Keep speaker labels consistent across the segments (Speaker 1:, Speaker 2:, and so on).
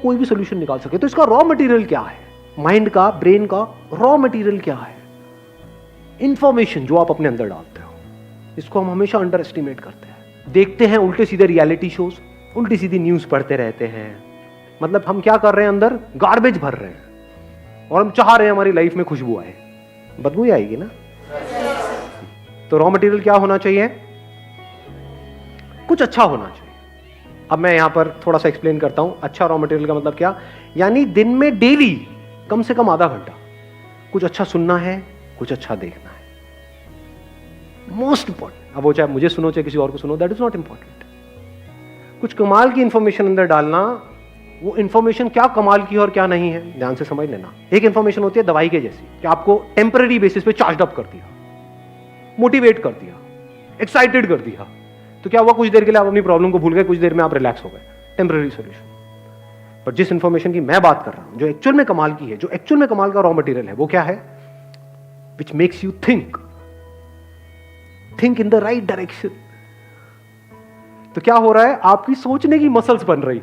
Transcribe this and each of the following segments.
Speaker 1: कोई भी सोल्यूशन निकाल सके। तो इसका रॉ मटेरियल क्या है, माइंड का, ब्रेन का रॉ मटेरियल क्या है? इंफॉर्मेशन जो आप अपने अंदर डालते हो, इसको हम हमेशा अंडर एस्टिमेट करते हैं। देखते हैं उल्टे सीधे रियलिटी शोज, उल्टी सीधी न्यूज पढ़ते रहते हैं। मतलब हम क्या कर रहे हैं, अंदर गार्बेज भर रहे हैं और हम चाह रहे हैं हमारी लाइफ में खुशबू आए। बदबू ही आएगी ना। तो रॉ मटेरियल क्या होना चाहिए? कुछ अच्छा होना चाहिए। अब मैं यहां पर थोड़ा सा एक्सप्लेन करता हूं। अच्छा रॉ मटेरियल का मतलब क्या? यानी दिन में डेली कम से कम आधा घंटा कुछ अच्छा सुनना है, कुछ अच्छा देखना है। Most important. अब वो चाहे मुझे सुनो चाहे किसी और को सुनो, दैट इज नॉट इंपॉर्टेंट। कुछ कमाल की इंफॉर्मेशन अंदर डालना। वो इंफॉर्मेशन क्या कमाल की और क्या नहीं है, ध्यान से समझ लेना। एक इंफॉर्मेशन होती है दवाई के जैसी, कि आपको टेम्पररी बेसिस पे चार्ज अप कर दिया, मोटिवेट कर दिया, एक्साइटेड कर दिया। तो क्या हुआ, कुछ देर के लिए आप अपनी प्रॉब्लम को भूल गए, कुछ देर में आप रिलैक्स हो गए, टेम्पररी सॉल्यूशन। पर जिस इंफॉर्मेशन की मैं बात कर रहा हूं, जो एक्चुअल में कमाल की है, जो एक्चुअल में कमाल का रॉ मटेरियल है, वो क्या है? Which makes you think in the right direction. तो क्या हो रहा है, आपकी सोचने की मसल्स बन रही,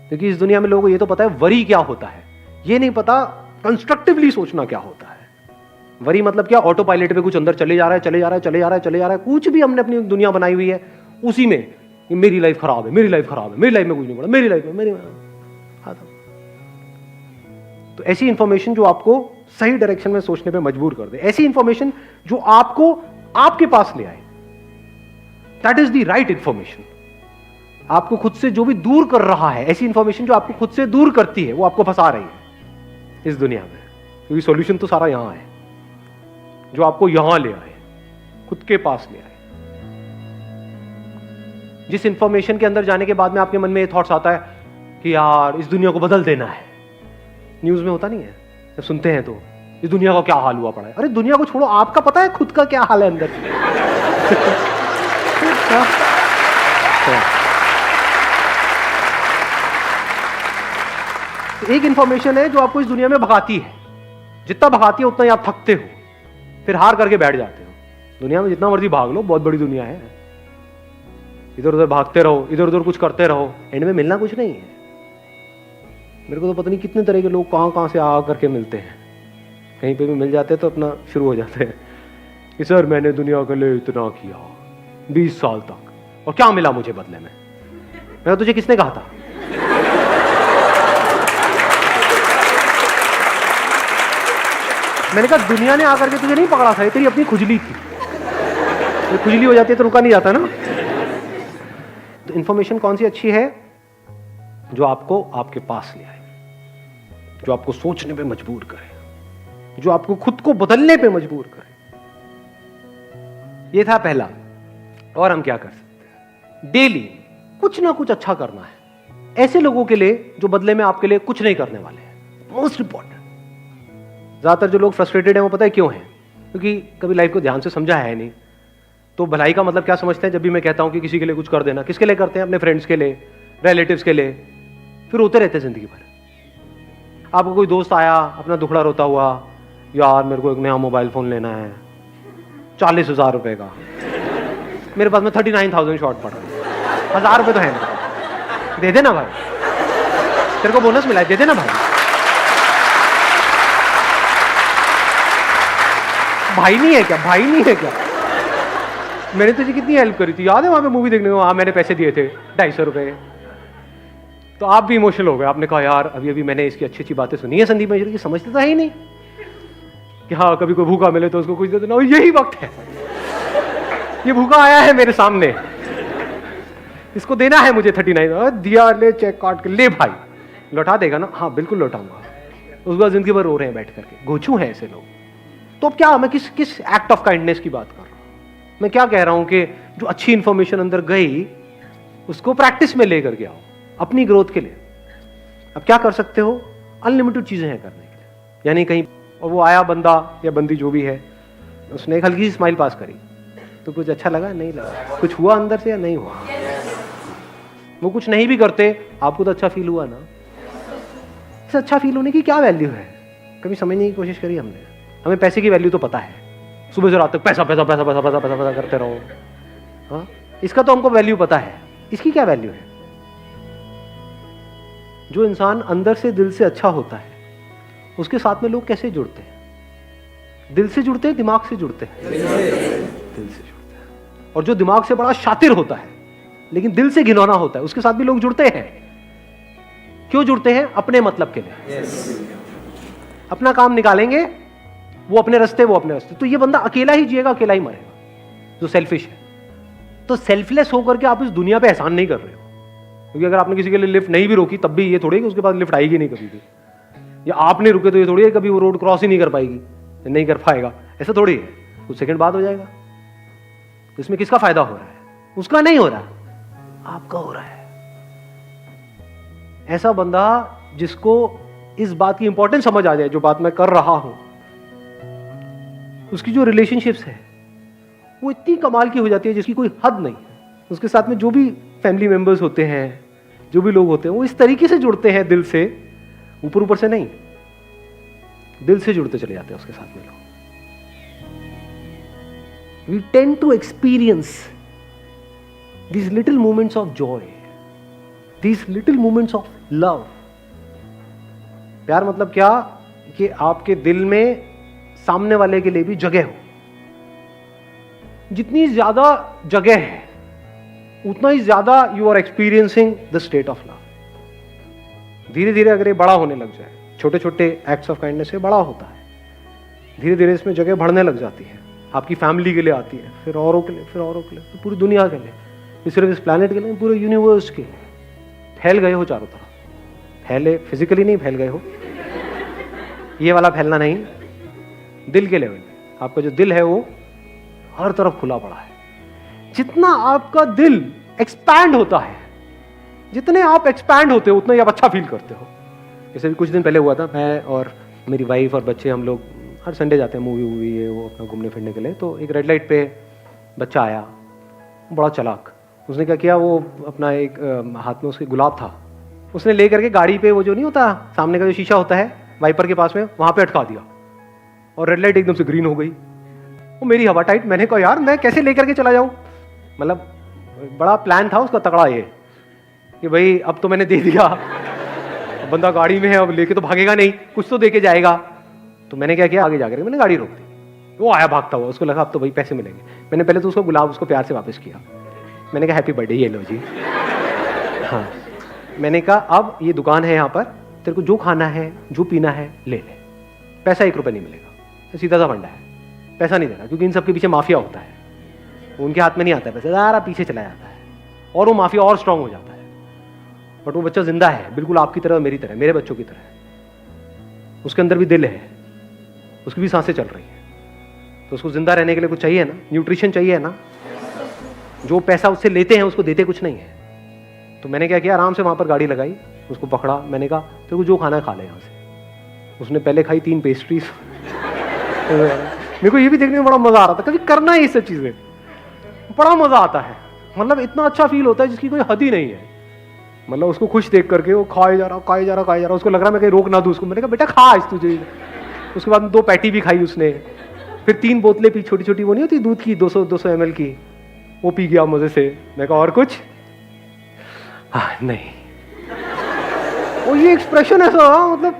Speaker 1: क्योंकि इस दुनिया में लोगों को ये तो पता है वरी क्या होता है, ये नहीं पता कंस्ट्रक्टिवली सोचना क्या होता है। वरी मतलब क्या? ऑटो पायलट पे कुछ अंदर चले जा रहा है, चले जा रहा है, चले जा रहा है, चले जा रहा है। कुछ भी हमने अपनी दुनिया बनाई हुई है, उसी में मेरी लाइफ खराब है, मेरी लाइफ खराब है, मेरी लाइफ में कुछ नहीं पड़ा, मेरी लाइफ में मेरी। तो ऐसी इंफॉर्मेशन जो आपको सही डायरेक्शन में सोचने पे मजबूर कर दे, ऐसी इंफॉर्मेशन जो आपको आपके पास ले आए, that is the right information. आपको खुद से जो भी दूर कर रहा है, ऐसी इंफॉर्मेशन जो आपको खुद से दूर करती है, वो आपको फंसा रही है इस दुनिया में। क्योंकि सॉल्यूशन तो सारा यहां है, जो आपको यहां ले आए, खुद के पास ले आए। जिस इंफॉर्मेशन के अंदर जाने के बाद में आपके मन में ये थॉट्स आता है कि यार इस दुनिया को बदल देना है। न्यूज में होता नहीं है, जब सुनते हैं तो इस दुनिया का क्या हाल हुआ पड़ा है। अरे दुनिया को छोड़ो, आपका पता है खुद का क्या हाल है अंदर। एक इंफॉर्मेशन है जो आपको इस दुनिया में भगाती है, जितना भगाती है उतना ही आप थकते हो, फिर हार करके बैठ जाते हो। दुनिया में जितना मर्जी भाग लो, बहुत बड़ी दुनिया है, इधर उधर भागते रहो, इधर उधर कुछ करते रहो, एंड में मिलना कुछ नहीं है। मेरे को तो पता नहीं कितने तरह के लोग कहां से आ करके मिलते हैं, कहीं पे भी मिल जाते हैं तो अपना शुरू हो जाते हैं कि सर मैंने दुनिया के लिए इतना किया 20 साल तक, और क्या मिला मुझे बदले में? मैं तुझे किसने कहा था? मैंने कहा दुनिया ने आकर के तुझे नहीं पकड़ा था, ये तेरी अपनी खुजली थी। ये खुजली हो जाती है तो रुका नहीं जाता ना। तो इंफॉर्मेशन कौन सी अच्छी है? जो आपको आपके पास ले आए, जो आपको सोचने पे मजबूर करे, जो आपको खुद को बदलने पे मजबूर करे। ये था पहला। और हम क्या कर सकते हैं? डेली कुछ ना कुछ अच्छा करना है ऐसे लोगों के लिए जो बदले में आपके लिए कुछ नहीं करने वाले हैं। Most important. ज्यादातर जो लोग फ्रस्ट्रेटेड हैं वो पता है क्यों हैं? क्योंकि कभी लाइफ को ध्यान से समझा है नहीं। तो भलाई का मतलब क्या समझते हैं? जब भी मैं कहता हूं कि किसी के लिए कुछ कर देना, किसके लिए करते हैं? अपने फ्रेंड्स के लिए, रिलेटिव्स के लिए, फिर रोते रहते हैं जिंदगी भर। आपको कोई दोस्त आया अपना दुखड़ा रोता हुआ, यार मेरे को एक नया मोबाइल फोन लेना है 40,000 रुपए का, मेरे पास में 39,000 शॉर्ट पड़ा, 1,000 रुपए तो है नहीं, दे देना भाई, तेरे को बोनस मिला है, दे देना भाई। भाई नहीं है क्या? भाई नहीं है क्या? मैंने तुझे कितनी हेल्प करी थी, याद है वहां पे मूवी देखने को? हाँ मैंने पैसे दिए थे 250 रुपए। तो आप भी इमोशनल हो गए, आपने कहा यार अभी अभी मैंने इसकी अच्छी अच्छी बातें सुनी है संदीप महेश्वरी की, समझते तो है ही नहीं कि हाँ कभी कोई भूखा मिले तो उसको कुछ दे देना। यही वक्त है, ये भूखा आया है मेरे सामने, इसको देना है मुझे 39। दिया, ले चेक काट के, ले भाई। लौटा देगा ना? हाँ बिल्कुल लौटाऊंगा। उसके बाद जिंदगी भर रो रहे हैं बैठ करके, गोचू हैं ऐसे लोग। तो अब क्या, मैं किस एक्ट ऑफ काइंडनेस की बात कर रहा हूं? मैं क्या कह रहा हूं कि जो अच्छी इंफॉर्मेशन अंदर गई उसको प्रैक्टिस में लेकर के आओ अपनी ग्रोथ के लिए। अब क्या कर सकते हो? अनलिमिटेड चीजें हैं करने के लिए। यानी कहीं और वो आया बंदा या बंदी जो भी है, उसने एक हल्की सी स्माइल पास करी, तो कुछ अच्छा लगा? नहीं लगा। कुछ हुआ अंदर से या नहीं हुआ? वो कुछ नहीं भी करते, आपको तो अच्छा फील हुआ ना। इस अच्छा फील होने की क्या वैल्यू है? कभी समझने की कोशिश करी हमने? हमें पैसे की वैल्यू तो पता है, सुबह से रात तक पैसा पैसा पैसा पैसा पैसा पैसा पैसा करते रहो। हाँ इसका तो हमको वैल्यू पता है, इसकी क्या वैल्यू है? जो इंसान अंदर से दिल से अच्छा होता है उसके साथ में लोग कैसे जुड़ते हैं? दिल से जुड़ते हैं, दिमाग से जुड़ते हैं? दिल से जुड़ते हैं। और जो दिमाग से बड़ा शातिर होता है लेकिन दिल से घिनौना होता है उसके साथ भी लोग जुड़ते हैं। क्यों जुड़ते हैं? अपने मतलब के लिए। अपना काम निकालेंगे, वो अपने रास्ते, वो अपने रास्ते। तो ये बंदा अकेला ही जिएगा, अकेला ही मरेगा, जो सेल्फिश है। तो सेल्फलेस होकर के आप इस दुनिया पे एहसान नहीं कर रहे हो, क्योंकि अगर आपने किसी के लिए लिफ्ट नहीं भी रोकी तब भी ये थोड़ी कि उसके पास लिफ्ट आएगी नहीं कभी भी, या आपने रुके तो ये थोड़ी है कभी वो रोड क्रॉस ही नहीं कर पाएगी, नहीं कर पाएगा, ऐसा थोड़ी है, कुछ सेकंड बाद हो जाएगा। तो इसमें किसका फायदा हो रहा है? उसका नहीं हो रहा, आपका हो रहा है। ऐसा बंदा जिसको इस बात की इंपॉर्टेंस समझ आ जाए जो बात मैं कर रहा हूं, उसकी जो रिलेशनशिप्स है वो इतनी कमाल की हो जाती है जिसकी कोई हद नहीं। उसके साथ में जो भी फैमिली मेंबर्स होते हैं, जो भी लोग होते हैं, वो इस तरीके से जुड़ते हैं दिल से, ऊपर ऊपर से नहीं, दिल से जुड़ते चले जाते हैं उसके साथ में लोग। We tend to experience these little moments of joy, these little moments of love. प्यार मतलब क्या? कि आपके दिल में सामने वाले के लिए भी जगह हो। जितनी ज्यादा जगह है उतना ही ज्यादा you are experiencing the state of love. धीरे धीरे अगर ये बड़ा होने लग जाए, छोटे छोटे एक्ट्स ऑफ काइंडनेस से बड़ा होता है, धीरे धीरे इसमें जगह बढ़ने लग जाती है। आपकी फैमिली के लिए आती है, फिर औरों के लिए, फिर औरों के लिए, फिर पूरी दुनिया के लिए, फिर सिर्फ इस प्लैनेट के लिए, पूरे यूनिवर्स के लिए। फैल गए हो चारों तरफ। फैले फिजिकली नहीं फैल गए हो, ये वाला फैलना नहीं, दिल के लेवल पे। आपका जो दिल है वो हर तरफ खुला पड़ा है। जितना आपका दिल एक्सपैंड होता है, जितने आप एक्सपैंड होते हो उतना ही आप अच्छा फील करते हो। जैसे भी कुछ दिन पहले हुआ था, मैं और मेरी वाइफ और बच्चे, हम लोग हर संडे जाते हैं मूवी वूवी ये वो अपना घूमने फिरने के लिए। तो एक रेड लाइट पे बच्चा आया, बड़ा चालाक। उसने क्या किया, वो अपना एक हाथ में उसके गुलाब था, उसने ले करके गाड़ी पे वो जो नहीं होता सामने का जो शीशा होता है वाइपर के पास में, वहां पे अटका दिया और रेड लाइट एकदम से ग्रीन हो गई। वो मेरी हवा टाइट। मैंने कहा यार मैं कैसे लेकर के चला जाऊं, मतलब बड़ा प्लान था उसका तगड़ा ये कि भाई अब तो मैंने दे दिया, बंदा गाड़ी में है, अब लेके तो भागेगा नहीं, कुछ तो दे के जाएगा। तो मैंने क्या किया, आगे जाकर मैंने गाड़ी रोक दी। वो आया भागता हुआ, उसको लगा अब तो भाई पैसे मिलेंगे। मैंने पहले तो उसको गुलाब उसको प्यार से वापस किया। मैंने कहा हैप्पी बर्थडे, ये लो जी। हाँ, मैंने कहा अब ये दुकान है, यहाँ पर तेरे को जो खाना है जो पीना है ले ले, पैसा 1 रुपये नहीं मिलेगा। सीधा सा फंडा है, पैसा नहीं देना, क्योंकि इन सब के पीछे माफिया होता है, उनके हाथ में नहीं आता है पैसा, सारा पीछे चला जाता है और वो माफिया और स्ट्रांग हो जाता है। बट वो बच्चा जिंदा है, बिल्कुल आपकी तरह, मेरी तरह, मेरे बच्चों की तरह। उसके अंदर भी दिल है, उसकी भी सांसें चल रही हैं, तो उसको जिंदा रहने के लिए कुछ चाहिए ना, न्यूट्रिशन चाहिए ना। जो पैसा उससे लेते हैं उसको देते कुछ नहीं है। तो मैंने क्या किया, आराम से वहां पर गाड़ी लगाई, उसको पकड़ा, मैंने कहा तेरे को जो खाना है खा ले यहाँ से। उसने पहले खाई 3 पेस्ट्रीज। मेरे को ये भी देखने में बड़ा मजा आ रहा था, कभी करना है ये सब चीजें, बड़ा मजा आता है। मतलब इतना अच्छा फील होता है जिसकी कोई हद ही नहीं है। मतलब उसको खुश देख करके वो खाए जा रहा, खाए जा रहा, खाए जा रहा, उसको लग रहा मैं कहीं रोक ना दूं उसको। मैंने कहा बेटा खा आज तुझे। उसके बाद 2 पैटी भी खाई उसने, फिर 3 बोतलें पी, छोटी छोटी वो नहीं होती दूध की 200 ml की, वो पी गया मजे से। मैं कहा और कुछ? नहीं। और ये एक्सप्रेशन ऐसा, मतलब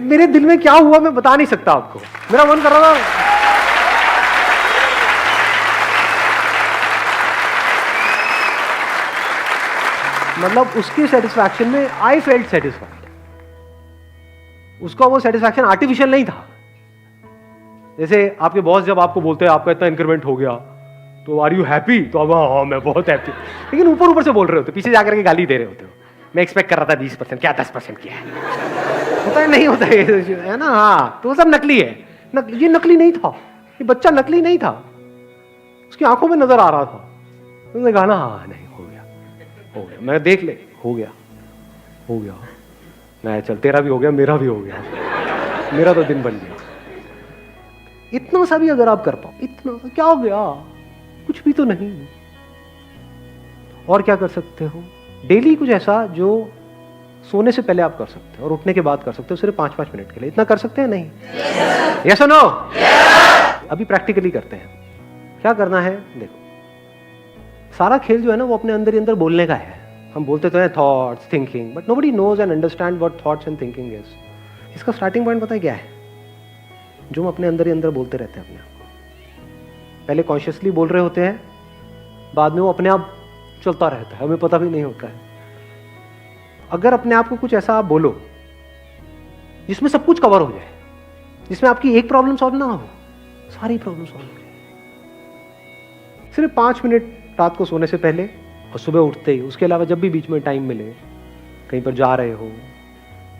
Speaker 1: मेरे दिल में क्या हुआ मैं बता नहीं सकता आपको। मेरा मन कर रहा था मतलब उसकी सेटिस्फैक्शन में आई फेल्ट सेटिस्फाइड। उसका वो सेटिस्फैक्शन आर्टिफिशियल नहीं था। जैसे आपके बॉस जब आपको बोलते हैं आपका इतना इंक्रीमेंट हो गया तो आर यू हैप्पी, तो अब हाँ मैं बहुत हैप्पी, लेकिन ऊपर ऊपर से बोल रहे होते, पीछे जाकर के गाली दे रहे होते हो। मैं एक्सपेक्ट कर रहा था 20%, क्या 10% किया है, होता है नहीं होता है ना। हाँ, तो वो सब नकली है। ये नकली नहीं था, ये बच्चा नकली नहीं था, उसकी आंखों में नजर आ रहा था। उसने कहा ना हाँ नहीं हो गया, हो गया, मैं देख ले, हो गया, हो गया, मैं चल तेरा भी हो गया, मेरा भी हो गया, मेरा तो दिन बन गया। इतना सा भी अगर आप कर पाओ, इतना सा क्या हो गया, कुछ भी तो नहीं। और क्या कर सकते हो? डेली कुछ ऐसा जो सोने से पहले आप कर सकते हो और उठने के बाद कर सकते हो, सिर्फ 5-5 मिनट के लिए। इतना कर सकते हैं नहीं? यस और नो? अभी प्रैक्टिकली करते हैं। क्या करना है देखो, सारा खेल जो है ना वो अपने अंदर ही अंदर बोलने का है। हम बोलते तो हैं thoughts, thinking, but nobody knows and understand what thoughts and thinking is. इसका स्टार्टिंग पॉइंट पता है क्या है? जो हम अपने अंदर ही अंदर बोलते रहते हैं अपने आप को. पहले कॉन्शियसली बोल रहे होते हैं, बाद में वो अपने आप चलता रहता है, हमें पता भी नहीं होता है. अगर अपने आप को कुछ ऐसा आप बोलो जिसमें सब कुछ कवर हो जाए, जिसमें आपकी एक प्रॉब्लम सॉल्व ना हो, सारी प्रॉब्लम सॉल्व हो जाए. सिर्फ 5 मिनट रात को सोने से पहले और सुबह उठते ही. उसके अलावा जब भी बीच में टाइम मिले, कहीं पर जा रहे हो,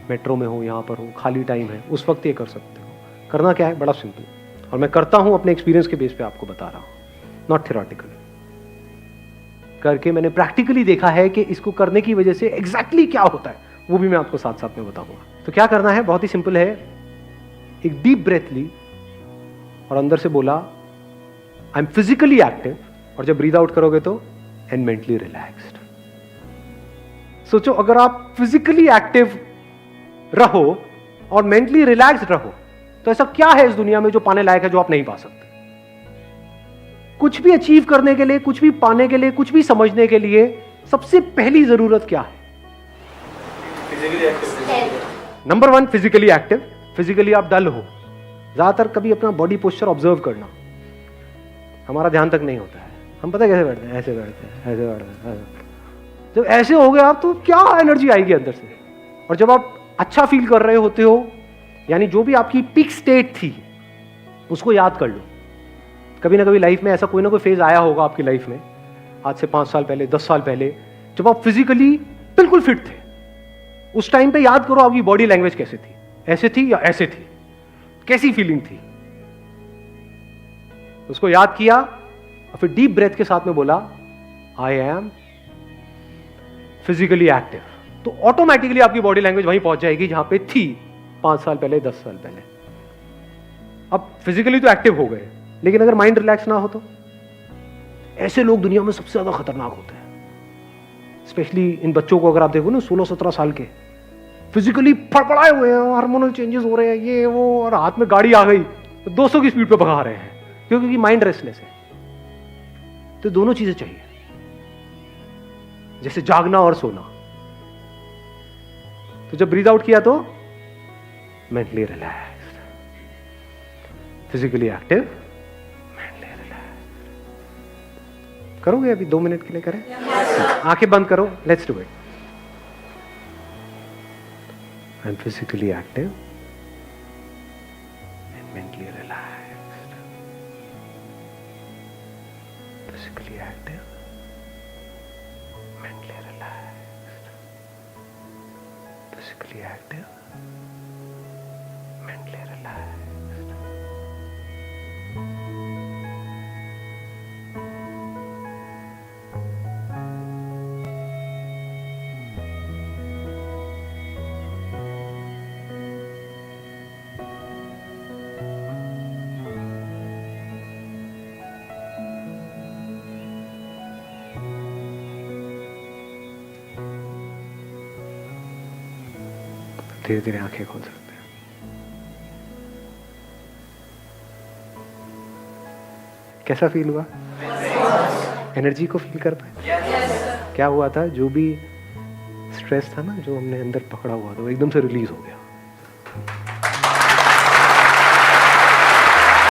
Speaker 1: मेट्रो में हो, यहाँ पर हो, खाली टाइम है, उस वक्त ये कर सकते हो. करना क्या है? बड़ा सिंपल, और मैं करता हूँ अपने एक्सपीरियंस के बेस पे आपको बता रहा हूँ, नॉट थियोरेटिकली. करके मैंने प्रैक्टिकली देखा है कि इसको करने की वजह से एग्जैक्टली क्या होता है, वो भी मैं आपको साथ साथ में बताऊंगा. तो क्या करना है? बहुत ही सिंपल है. एक डीप ब्रेथ ली और अंदर से बोला आई एम फिजिकली एक्टिव, और जब ब्रीथ आउट करोगे तो एंड मेंटली रिलैक्स्ड. सोचो, अगर आप फिजिकली एक्टिव रहो और मेंटली रिलैक्स्ड रहो, तो ऐसा क्या है इस दुनिया में जो पाने लायक है जो आप नहीं पा सकते? कुछ भी अचीव करने के लिए, कुछ भी पाने के लिए, कुछ भी समझने के लिए सबसे पहली जरूरत क्या है? Number 1, physically active. फिजिकली आप डल हो. ज्यादातर कभी अपना बॉडी पोस्चर ऑब्जर्व करना, हमारा ध्यान तक नहीं होता है. हम पता कैसे बैठते हैं? ऐसे बैठते हैं, ऐसे बैठते हैं. जब ऐसे हो गए आप, तो क्या एनर्जी आएगी अंदर से. और जब आप अच्छा फील कर रहे होते हो, यानी जो भी आपकी पीक स्टेट थी, उसको याद कर लो. कभी ना कभी लाइफ में ऐसा कोई ना कोई फेज आया होगा आपकी लाइफ में, आज से 5 साल पहले, 10 साल पहले, जब आप फिजिकली बिल्कुल फिट थे. उस टाइम पे याद करो आपकी बॉडी लैंग्वेज कैसे थी, ऐसे थी या ऐसे थी, कैसी फीलिंग थी. उसको याद किया और फिर डीप ब्रेथ के साथ में बोला आई एम फिजिकली एक्टिव. तो ऑटोमेटिकली आपकी बॉडी लैंग्वेज वहीं पहुंच जाएगी जहां पे थी 5 साल पहले, 10 साल पहले. अब फिजिकली तो एक्टिव हो गए, लेकिन अगर माइंड रिलैक्स ना हो तो? ऐसे लोग दुनिया में सबसे ज्यादा खतरनाक होते हैं. स्पेशली इन बच्चों को अगर आप देखो ना, 16-17 साल के, फिजिकली फड़फड़ाए हुए हैं, हार्मोनल चेंजेस हो रहे हैं, ये वो, और हाथ में गाड़ी आ गई तो 200 की स्पीड पे भगा रहे हैं, क्योंकि माइंड रेस्टलेस है. तो दोनों चीजें चाहिए, जैसे जागना और सोना. तो जब ब्रीथ आउट किया तो mentally relaxed, physically active, mentally relaxed. करोगे अभी 2 मिनट के लिए? करें? आंखें बंद करो, let's do it. I am physically active and mentally relaxed. Physically active, mentally relaxed. Physically active, mentally relaxed. धीरे धीरे आंखें खोल सकते हैं. कैसा फील हुआ? एनर्जी को फील कर पाए? क्या हुआ था? जो भी स्ट्रेस था ना, जो हमने अंदर पकड़ा हुआ था, वो एकदम से रिलीज हो गया.